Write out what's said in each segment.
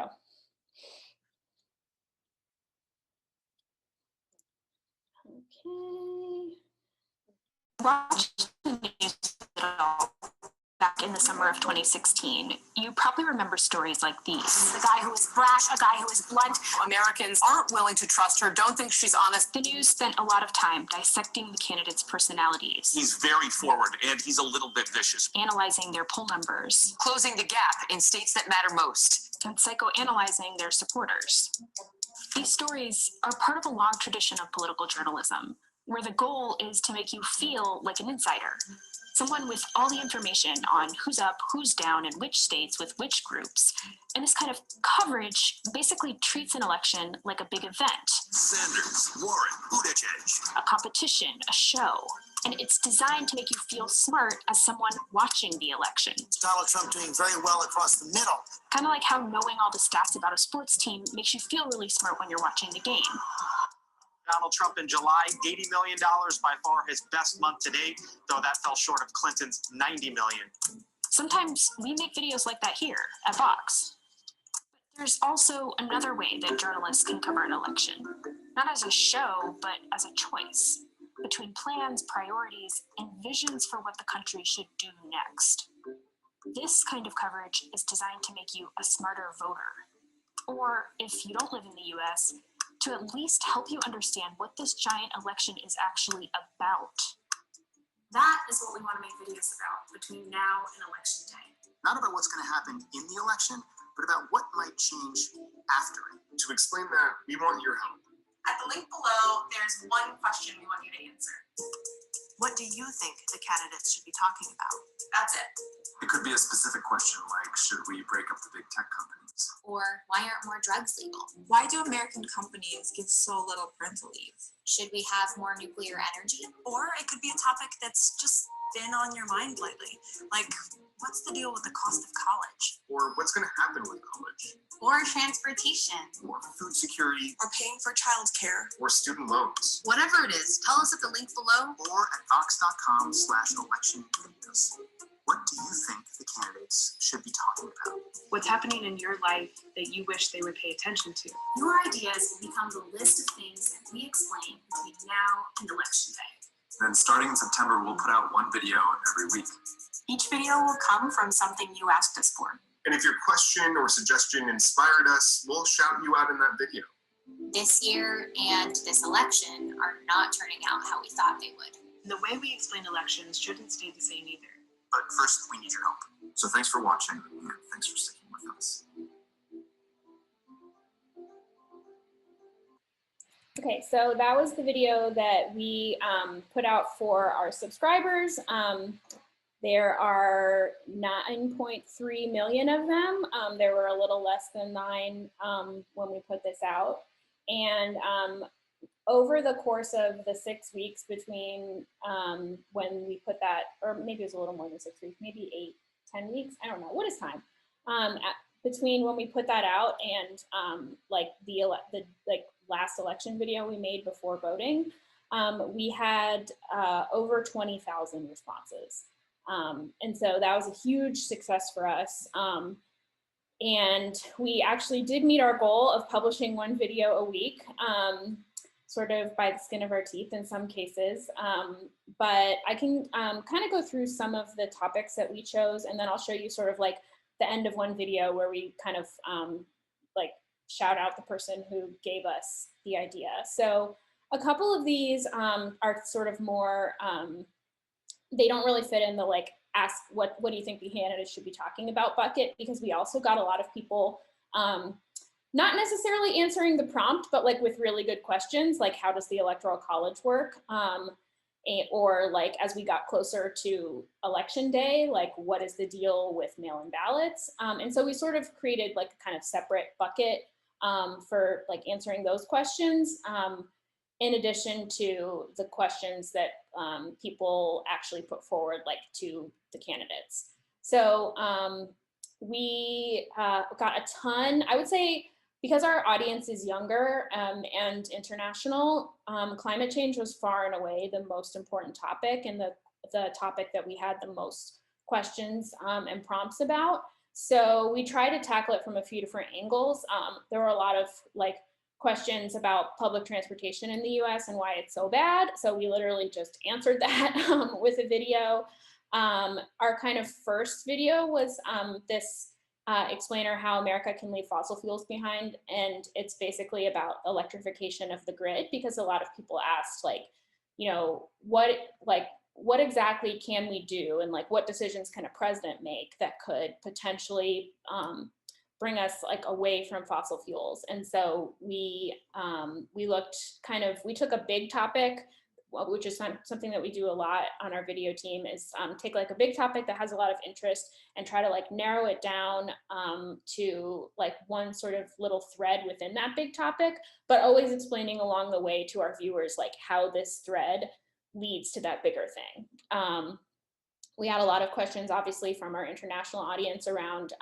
go. Okay. Watched the news back in the summer of 2016, you probably remember stories like these. A guy who is brash, a guy who is blunt. Americans aren't willing to trust her, don't think she's honest. The news spent a lot of time dissecting the candidates' personalities. He's very forward, and he's a little bit vicious. Analyzing their poll numbers. Closing the gap in states that matter most. And psychoanalyzing their supporters. These stories are part of a long tradition of political journalism, where the goal is to make you feel like an insider. Someone with all the information on who's up, who's down, and which states with which groups. And this kind of coverage basically treats an election like a big event. Sanders, Warren, Buttigieg. A competition, a show. And it's designed to make you feel smart as someone watching the election. Donald Trump doing very well across the middle. Kind of like how knowing all the stats about a sports team makes you feel really smart when you're watching the game. Donald Trump in July, $80 million, by far his best month to date, though that fell short of Clinton's $90 million. Sometimes we make videos like that here at Vox. But there's also another way that journalists can cover an election. Not as a show, but as a choice between plans, priorities, and visions for what the country should do next. This kind of coverage is designed to make you a smarter voter. Or if you don't live in the US, to at least help you understand what this giant election is actually about. That is what we want to make videos about between now and election day. Not about what's going to happen in the election, but about what might change after it. To explain that, we want your help. At the link below, there's one question we want you to answer. What do you think the candidates should be talking about? That's it. It could be a specific question like, should we break up the big tech companies? Or why aren't more drugs legal? Why do American companies give so little parental leave? Should we have more nuclear energy? Or it could be a topic that's just been on your mind lately. Like, what's the deal with the cost of college? Or what's going to happen with college? Or transportation? Or food security? Or paying for childcare? Or student loans? Whatever it is, tell us at the link below. Or at vox.com/election videos. What do you think the candidates should be talking about? What's happening in your life that you wish they would pay attention to? Your ideas will become the list of things that we explain between now and election day. Then starting in September, we'll put out one video every week. Each video will come from something you asked us for. And if your question or suggestion inspired us, we'll shout you out in that video. This year and this election are not turning out how we thought they would. The way we explain elections shouldn't stay the same either. But first, we need your help. So thanks for watching, and thanks for sticking with us. Okay, so that was the video that we put out for our subscribers. There are 9.3 million of them. There were a little less than 9 when we put this out. And over the course of the 6 weeks between when we put that, or maybe it was a little more than 6 weeks, maybe 8, 10 weeks, I don't know, what is time? Between when we put that out and like the last election video we made before voting, we had over 20,000 responses. And so that was a huge success for us. And we actually did meet our goal of publishing one video a week, sort of by the skin of our teeth in some cases. But I can kind of go through some of the topics that we chose, and then I'll show you sort of like the end of one video where we kind of like shout out the person who gave us the idea. So a couple of these are sort of more, they don't really fit in the like ask what do you think the candidates should be talking about bucket, because we also got a lot of people not necessarily answering the prompt, but like with really good questions, like how does the Electoral College work? Or like as we got closer to election day, like what is the deal with mail-in ballots? And so we sort of created like a kind of separate bucket for like answering those questions, in addition to the questions that people actually put forward like to the candidates. So we got a ton, I would say, because our audience is younger and international, climate change was far and away the most important topic, and the topic that we had the most questions and prompts about. So we tried to tackle it from a few different angles. There were a lot of like questions about public transportation in the US and why it's so bad. So we literally just answered that with a video. Our kind of first video was this explainer how America can leave fossil fuels behind. And it's basically about electrification of the grid, because a lot of people asked like, you know, what exactly can we do, and like what decisions can a president make that could potentially bring us like away from fossil fuels. And so we looked we took a big topic, which is something that we do a lot on our video team, is take like a big topic that has a lot of interest and try to like narrow it down to like one sort of little thread within that big topic, but always explaining along the way to our viewers like how this thread leads to that bigger thing. We had a lot of questions, obviously, from our international audience around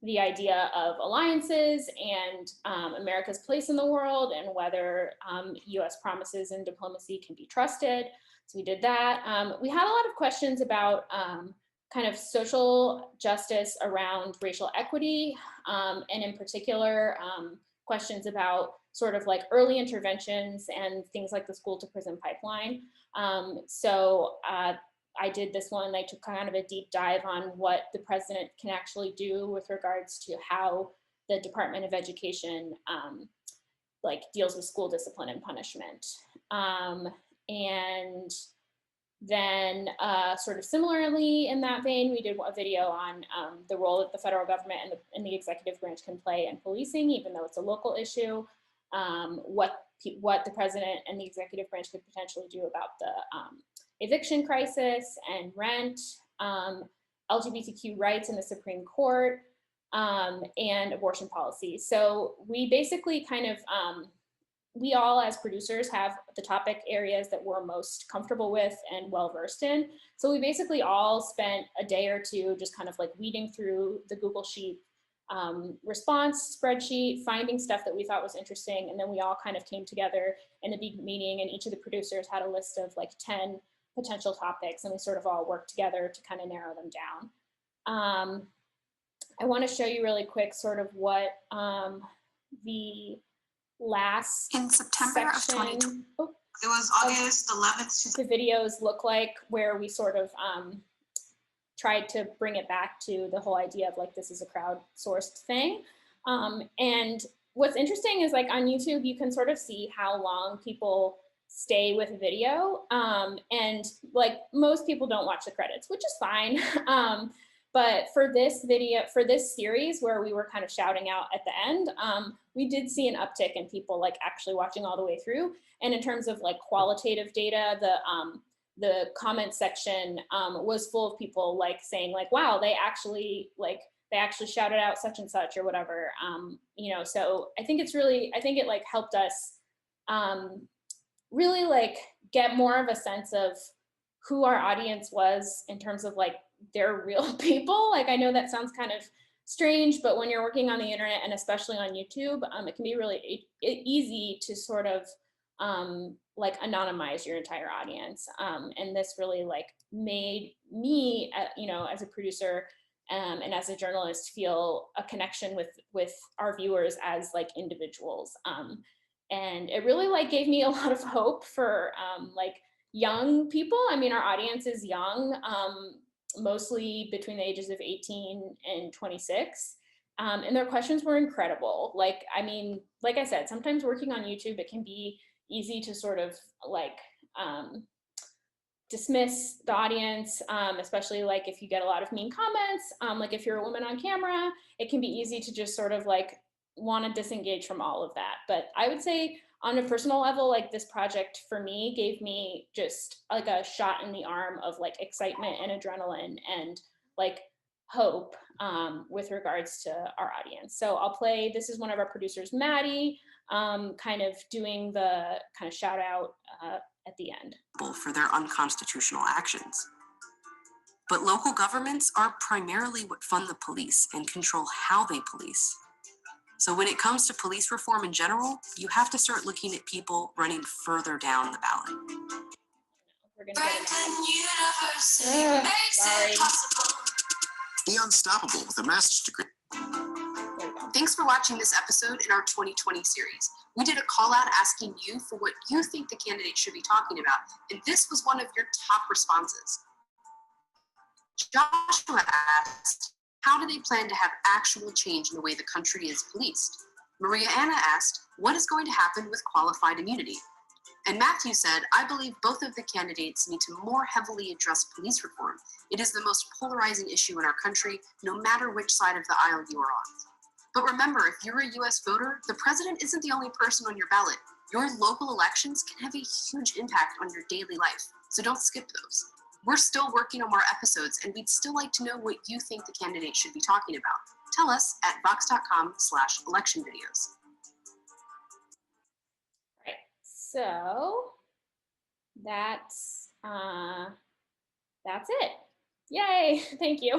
the idea of alliances and America's place in the world, and whether US promises and diplomacy can be trusted. So we did that. We had a lot of questions about kind of social justice around racial equity, and in particular, questions about sort of like early interventions and things like the school to prison pipeline. I did this one, I took kind of a deep dive on what the president can actually do with regards to how the Department of Education like deals with school discipline and punishment. And then sort of similarly in that vein, we did a video on the role that the federal government and the executive branch can play in policing, even though it's a local issue, what the president and the executive branch could potentially do about the eviction crisis and rent, LGBTQ rights in the Supreme Court, and abortion policy. So we basically kind of, we all as producers have the topic areas that we're most comfortable with and well-versed in. So we basically all spent a day or two just kind of like weeding through the Google Sheet response spreadsheet, finding stuff that we thought was interesting. And then we all kind of came together in a big meeting, and each of the producers had a list of like 10 potential topics, and we sort of all worked together to kind of narrow them down. I want to show you really quick sort of what the last in September of 2020. It was August 11th. The videos look like, where we sort of tried to bring it back to the whole idea of like, this is a crowdsourced thing. And what's interesting is like on YouTube, you can sort of see how long people stay with a video. And like most people don't watch the credits, which is fine. But for this video, for this series where we were kind of shouting out at the end, we did see an uptick in people like actually watching all the way through. And in terms of like qualitative data, the comment section was full of people like saying like, wow, they actually shouted out such and such or whatever. You know, so I think it like helped us really like get more of a sense of who our audience was in terms of like they're real people. Like I know that sounds kind of strange, but when you're working on the internet and especially on YouTube, it can be really easy to sort of like anonymize your entire audience. And this really like made me, you know, as a producer and as a journalist feel a connection with our viewers as like individuals. And it really like gave me a lot of hope for like young people. I mean, our audience is young, mostly between the ages of 18 and 26. And their questions were incredible. Like, I mean, like I said, sometimes working on YouTube, it can be easy to sort of like dismiss the audience, especially like if you get a lot of mean comments, like if you're a woman on camera, it can be easy to just sort of like want to disengage from all of that. But I would say on a personal level, like this project for me gave me just like a shot in the arm of like excitement and adrenaline and like hope with regards to our audience. So I'll play, this is one of our producers, Maddie, kind of doing the kind of shout out at the end. For their unconstitutional actions. But local governments are primarily what fund the police and control how they police. So when it comes to police reform in general, you have to start looking at people running further down the ballot. We're gonna get it. Sorry. Be unstoppable with a master's degree. There we go. Thanks for watching this episode in our 2020 series. We did a call out asking you for what you think the candidates should be talking about, and this was one of your top responses. Joshua asked, how do they plan to have actual change in the way the country is policed? Maria Anna asked, what is going to happen with qualified immunity? And Matthew said, I believe both of the candidates need to more heavily address police reform. It is the most polarizing issue in our country, no matter which side of the aisle you are on. But remember, if you're a US voter, the president isn't the only person on your ballot. Your local elections can have a huge impact on your daily life, so don't skip those. We're still working on more episodes, and we'd still like to know what you think the candidates should be talking about. Tell us at vox.com/election videos. Right. So that's it. Yay! Thank you.